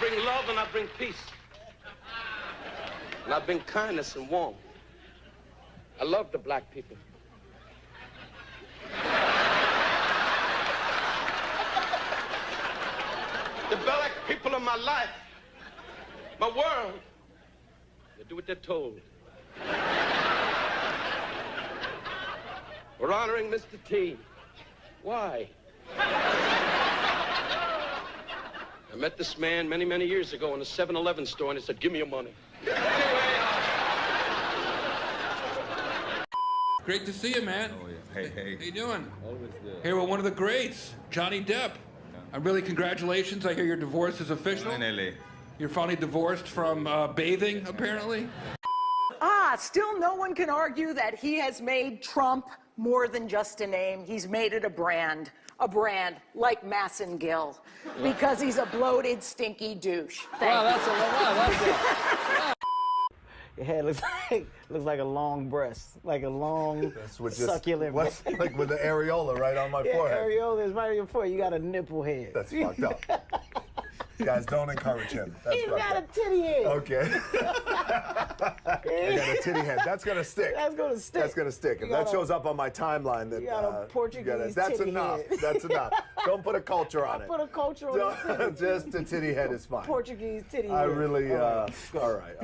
bring love and I bring peace. And I bring kindness and warmth. I love the black people. The black people of my life, my world, they do what they're told. We're honoring Mr. T. Why? I met this man many, many years ago in a 7-Eleven store, and he said, give me your money. Great to see you, man. Oh, yeah. Hey, hey. How you doing? Always good. Here with one of the greats, Johnny Depp. Really, congratulations. I hear your divorce is official. Finally. You're finally divorced from bathing, apparently. Still no one can argue that he has made Trump more than just a name. He's made it a brand like Massengill, because he's a bloated, stinky douche. That's Your head looks like a long breast, like a long succulent breast. Like with the areola right on my forehead. Areola is right on your forehead. You got a nipple head. That's fucked up. Guys, don't encourage him. That's He's got a titty head. Okay. I got a titty head. That's gonna stick. That's gonna stick. That's gonna stick. If that shows up on my timeline, then you got a Portuguese that's titty enough. head. That's enough. Don't put a culture on it. Put a culture on it. Just a titty head is fine. Portuguese titty head. I really. All right.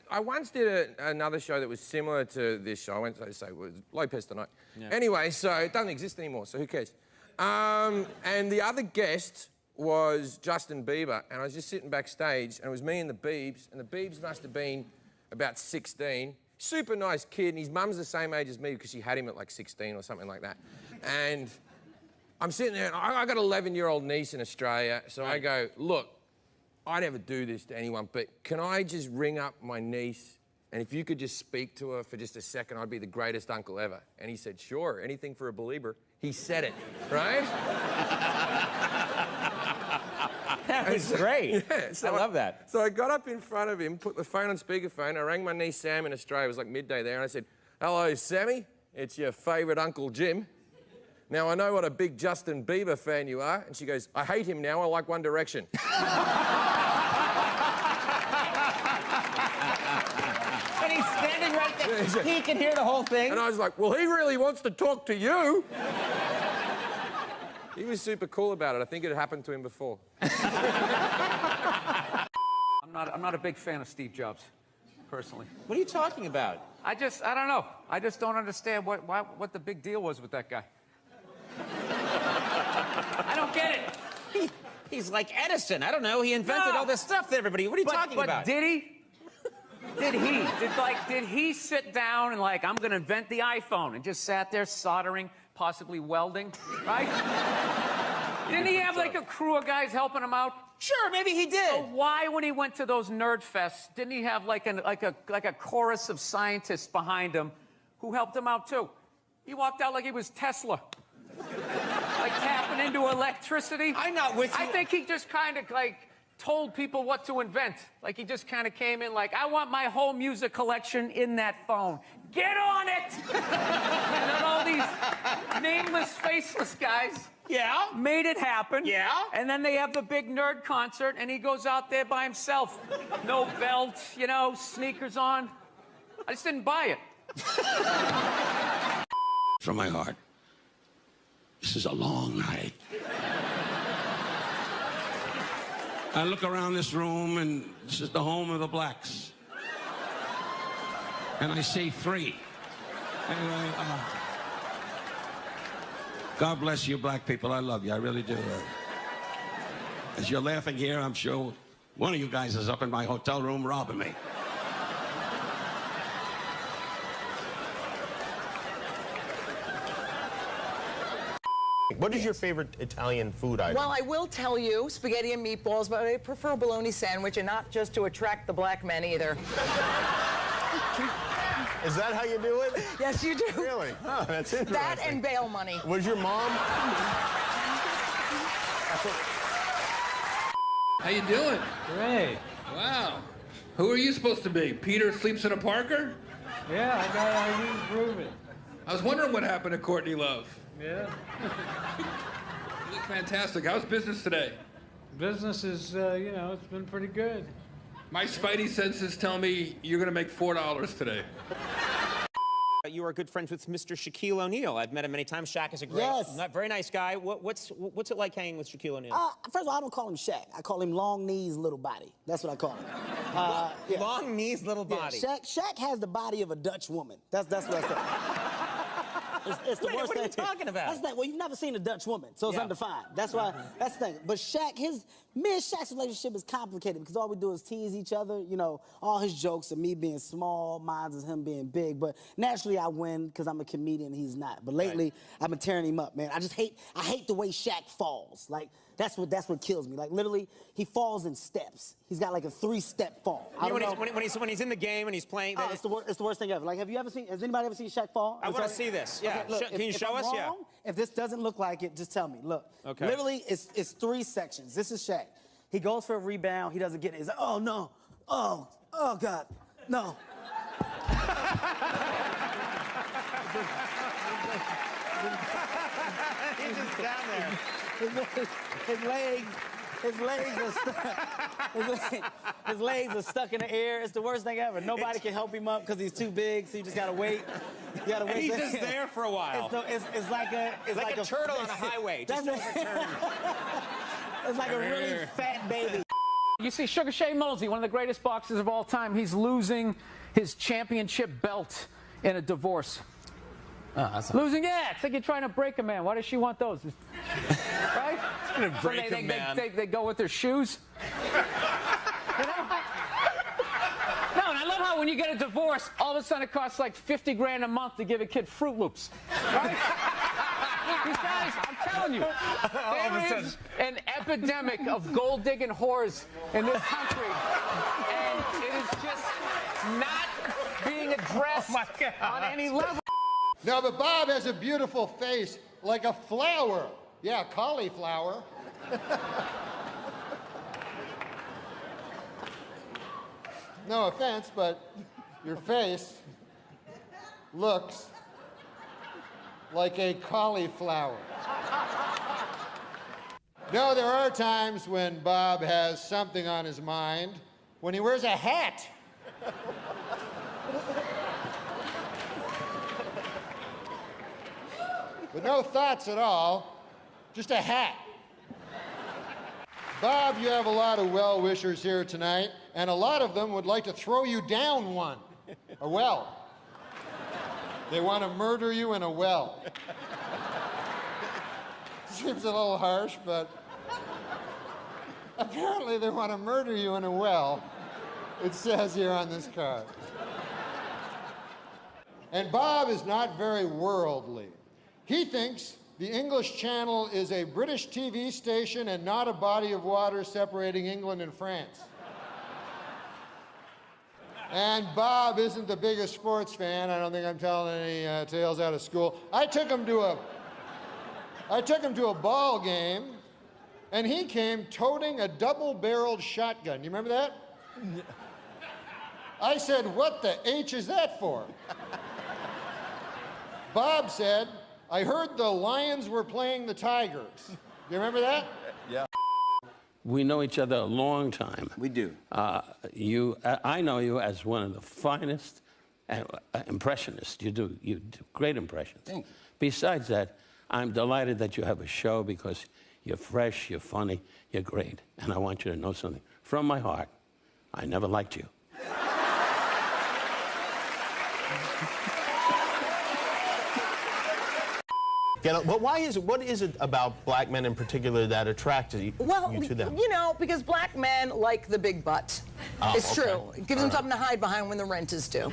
I once did another show that was similar to this show. I went to say it was Lopez tonight. Yeah. Anyway, so it doesn't exist anymore, so who cares? And the other guest was Justin Bieber, and I was just sitting backstage, and it was me and the Biebs must have been about 16. Super nice kid, and his mum's the same age as me because she had him at like 16 or something like that. And I'm sitting there, and I got an 11-year-old niece in Australia, so I go, look, I never do this to anyone, but can I just ring up my niece, and if you could just speak to her for just a second, I'd be the greatest uncle ever. And he said, sure, anything for a believer. He said it, right? That was great. Yeah, so I love that. So I got up in front of him, put the phone on speakerphone, I rang my niece Sam in Australia, it was like midday there, and I said, hello, Sammy, it's your favourite Uncle Jim. Now, I know what a big Justin Bieber fan you are. And she goes, I hate him now, I like One Direction. And he's standing right there. He can hear the whole thing. And I was like, well, he really wants to talk to you. He was super cool about it. I think it had happened to him before. I'm not a big fan of Steve Jobs, personally. What are you talking about? I don't know. I just don't understand what the big deal was with that guy. I don't get it. He's like Edison. I don't know. He invented all this stuff to everybody. What are you talking about? But did he? Did he sit down and like, I'm gonna invent the iPhone, and just sat there soldering, possibly welding, right? Didn't he have like a crew of guys helping him out? Sure, maybe he did. So why, when he went to those nerd fests, didn't he have like a chorus of scientists behind him who helped him out too? He walked out like he was Tesla. Like tapping into electricity. I'm not with you. I think he just kind of like told people what to invent. Like he just kind of came in like, I want my whole music collection in that phone. Get on it! And then all these nameless, faceless guys made it happen. Yeah? And then they have the big nerd concert, and he goes out there by himself. No belt, you know, sneakers on. I just didn't buy it. From my heart, this is a long night. I look around this room, and this is the home of the blacks. And I see three. Anyway, God bless you, black people. I love you. I really do. As you're laughing here, I'm sure one of you guys is up in my hotel room robbing me. What is your favorite Italian food item? Well, I will tell you, spaghetti and meatballs, but I prefer a bologna sandwich, and not just to attract the black men either. Is that how you do it? Yes, you do. Really? Oh, that's interesting. That and bail money. Was your mom? How you doing? Great. Wow. Who are you supposed to be? Peter sleeps in a Parker? Yeah, I need to prove it. I was wondering what happened to Courtney Love. Yeah. You look fantastic. How's business today? Business is, it's been pretty good. My spidey senses tell me you're going to make $4 today. You are good friends with Mr. Shaquille O'Neal. I've met him many times. Shaq is a great, very nice guy. What's it like hanging with Shaquille O'Neal? First of all, I don't call him Shaq. I call him long knees, little body. That's what I call him. Long knees, little body. Yeah, Shaq has the body of a Dutch woman. That's what I say. It's the worst what are you thing. talking about? That's the thing. Well, you've never seen a Dutch woman, so it's undefined. That's why. That's the thing. But me and Shaq's relationship is complicated because all we do is tease each other. All his jokes are me being small, mine is him being big. But naturally, I win because I'm a comedian and he's not. But lately, I've been tearing him up, man. I hate the way Shaq falls. Like that's what kills me. Like literally, he falls in steps. He's got like a 3-step fall. When he's in the game and he's playing. It's the worst thing ever. Like, has anybody ever seen Shaq fall? I want to see this. Yeah. Okay, look, Can you show us? Yeah. If this doesn't look like it, just tell me. Look. Okay. Literally, it's 3 sections. This is Shaq. He goes for a rebound. He doesn't get it. He's like, oh no. Oh God. No. He's just down there. His legs are stuck in the air. It's the worst thing ever. Nobody can help him up because he's too big, so you just gotta wait. You gotta wait. And he's just there for a while. It's like a turtle on a highway. Just it's like a really fat baby. You see, Sugar Shea Mosley, one of the greatest boxers of all time, he's losing his championship belt in a divorce. Losing, it's like you're trying to break a man. Why does she want those? Right? It's gonna break a man. They go with their shoes. No, and I love how when you get a divorce, all of a sudden it costs like 50 grand a month to give a kid Fruit Loops. Right? These guys, I'm telling you, there is an epidemic of gold-digging whores in this country, and it is just not being addressed on any level. No, but Bob has a beautiful face, like a flower. Yeah, cauliflower. No offense, but your face looks like a cauliflower. No, there are times when Bob has something on his mind, when he wears a hat. With no thoughts at all, just a hat. Bob, you have a lot of well-wishers here tonight, and a lot of them would like to throw you down one, a well. They want to murder you in a well. Seems a little harsh, but apparently they want to murder you in a well. It says here on this card. And Bob is not very worldly. He thinks the English Channel is a British TV station and not a body of water separating England and France. And Bob isn't the biggest sports fan. I don't think I'm telling any tales out of school. I took him to a ball game, and he came toting a double-barreled shotgun. You remember that? I said, "What the H is that for?" Bob said, "I heard the Lions were playing the Tigers." Do you remember that? Yeah. We know each other a long time. We do. I know you as one of the finest impressionists. You do great impressions. Thank you. Besides that, I'm delighted that you have a show because you're fresh, you're funny, you're great. And I want you to know something. From my heart, I never liked you. But what is it about black men in particular that attracted you to them? Because black men like the big butt. It's true. It gives them something to hide behind when the rent is due.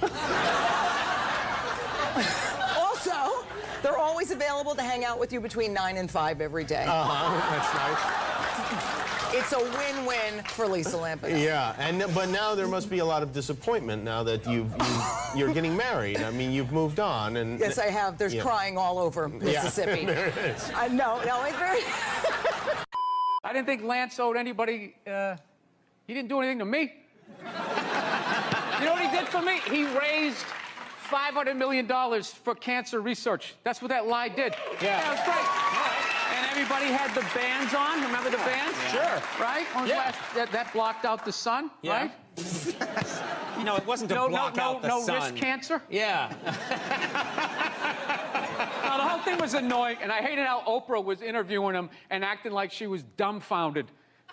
Also, they're always available to hang out with you between 9 and 5 every day. That's nice. It's a win-win for Lisa Lampanelli. Yeah, but now there must be a lot of disappointment now that you're getting married. I mean, you've moved on. And yes, I have. There's crying all over Mississippi. Yeah, there it is. No, it's very... I didn't think Lance owed anybody, he didn't do anything to me. You know what he did for me? He raised $500 million for cancer research. That's what that lie did. Yeah, it was great. And everybody had the bands on. Remember the bands? Sure. Right? When was Yeah. that blocked out the sun, Yeah. right? No, it wasn't to block out the sun. No wrist cancer? Yeah. No, the whole thing was annoying, and I hated how Oprah was interviewing him and acting like she was dumbfounded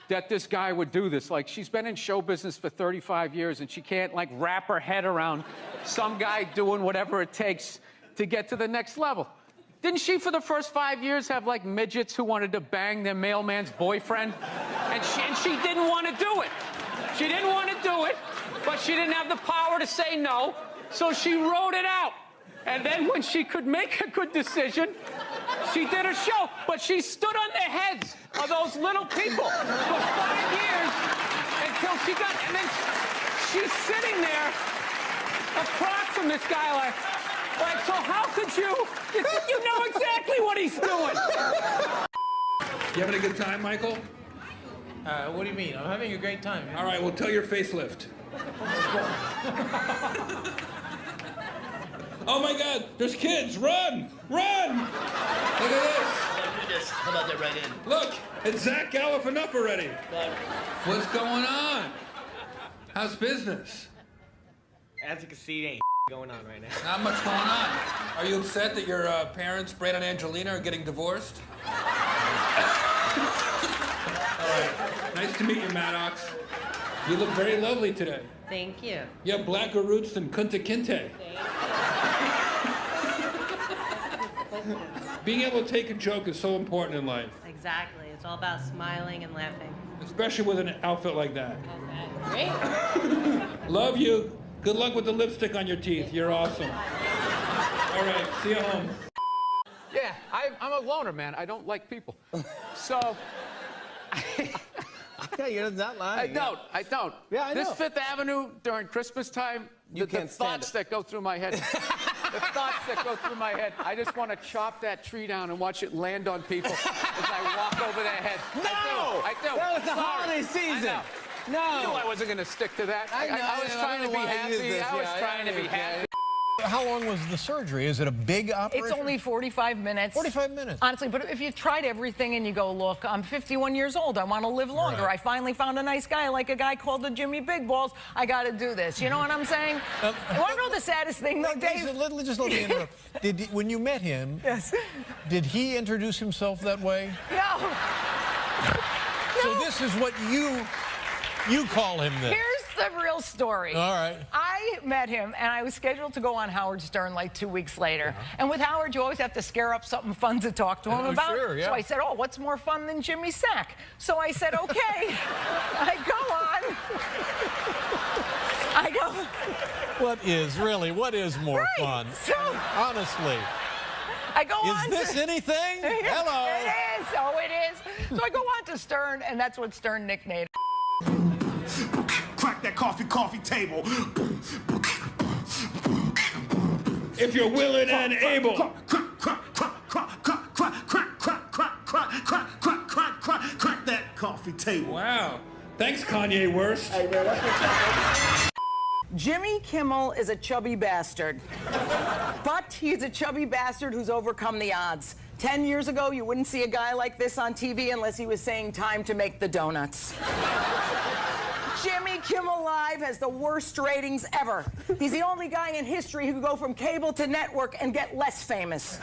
that this guy would do this. Like, she's been in show business for 35 years, and she can't, like, wrap her head around some guy doing whatever it takes to get to the next level. Didn't she, for the first 5 years, have, like, midgets who wanted to bang their mailman's boyfriend? And she didn't want to do it. She didn't want to do it, but she didn't have the power to say no, so she wrote it out. And then when she could make a good decision, she did a show. But she stood on the heads of those little people for 5 years until she got... And then she's sitting there across from this guy like, so how could you... You know exactly what he's doing. You having a good time, Michael? What do you mean? I'm having a great time. All right, well, tell your facelift. Oh my God, there's kids! Run! Run! Look at this! How about that right in? Look, it's Zach Galifianakis already. What's going on? How's business? As you can see, it ain't going on right now. Not much going on. Are you upset that your parents, Brad and Angelina, are getting divorced? All right. Nice to meet you, Maddox. You look very lovely today. Thank you. You have blacker roots than Kunta Kinte. Being able to take a joke is so important in life. Exactly. It's all about smiling and laughing. Especially with an outfit like that. Okay. Great. Love you. Good luck with the lipstick on your teeth. You're awesome. All right, see you home. Yeah, I'm a loner, man. I don't like people. So... Yeah, you're not lying. I don't. Yeah, I know. This Fifth Avenue during Christmas time, the thoughts that go through my head. The thoughts that go through my head. I just want to chop that tree down and watch it land on people as I walk over their head. No! I do. That was the Sorry. holiday season. I know. No. You knew I wasn't going to stick to that. I was trying to be happy. I was trying to be happy. How long was the surgery? Is it a big operation? It's only 45 minutes. 45 minutes. Honestly, but if you've tried everything and you go, look, I'm 51 years old. I want to live longer. Right. I finally found a nice guy, like a guy called the Jimmy Big Balls. I got to do this. You know what I'm saying? You want to know the saddest thing, though, Dave? Just let me interrupt. When you met him, yes. Did he introduce himself that way? No. So this is what you call him then? Here's the real story. All right. I met him, and I was scheduled to go on Howard Stern like 2 weeks later. And with Howard, you always have to scare up something fun to talk to him about. Sure, yeah. So I said, oh, what's more fun than Jimmy Sack? So I said, okay. I go on. I go. What is more fun? So, honestly. I go on. Is this anything? Hello. It is. Oh, it is. So I go on to Stern, and that's what Stern nicknamed. Crack that coffee table. If you're willing and able. Crack that coffee table. Wow. Thanks, Kanye West. Jimmy Kimmel is a chubby bastard. But he's a chubby bastard who's overcome the odds. 10 years ago, you wouldn't see a guy like this on TV unless he was saying time to make the donuts. Jimmy Kimmel Live has the worst ratings ever. He's the only guy in history who could go from cable to network and get less famous.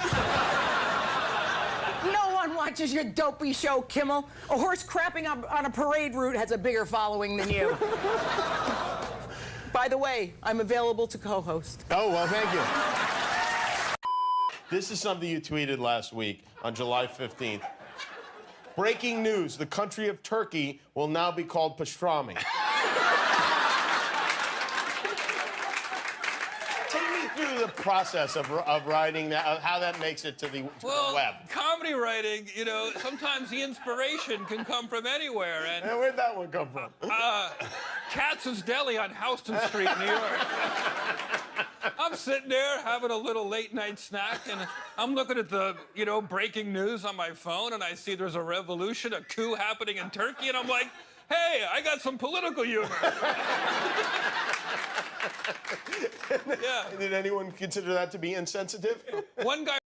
No one watches your dopey show, Kimmel. A horse crapping up on a parade route has a bigger following than you. By the way, I'm available to co-host. Oh, well, thank you. This is something you tweeted last week on July 15th. Breaking news, the country of Turkey will now be called pastrami. Take me through the process of writing that, of how that makes it to the web. Comedy writing, you know, sometimes the inspiration can come from anywhere. And where'd that one come from? Katz's Deli on Houston Street, New York. I'm sitting there having a little late-night snack, and I'm looking at the, you know, breaking news on my phone, and I see there's a revolution, a coup happening in Turkey, and I'm like, hey, I got some political humor. Yeah. Did anyone consider that to be insensitive? One guy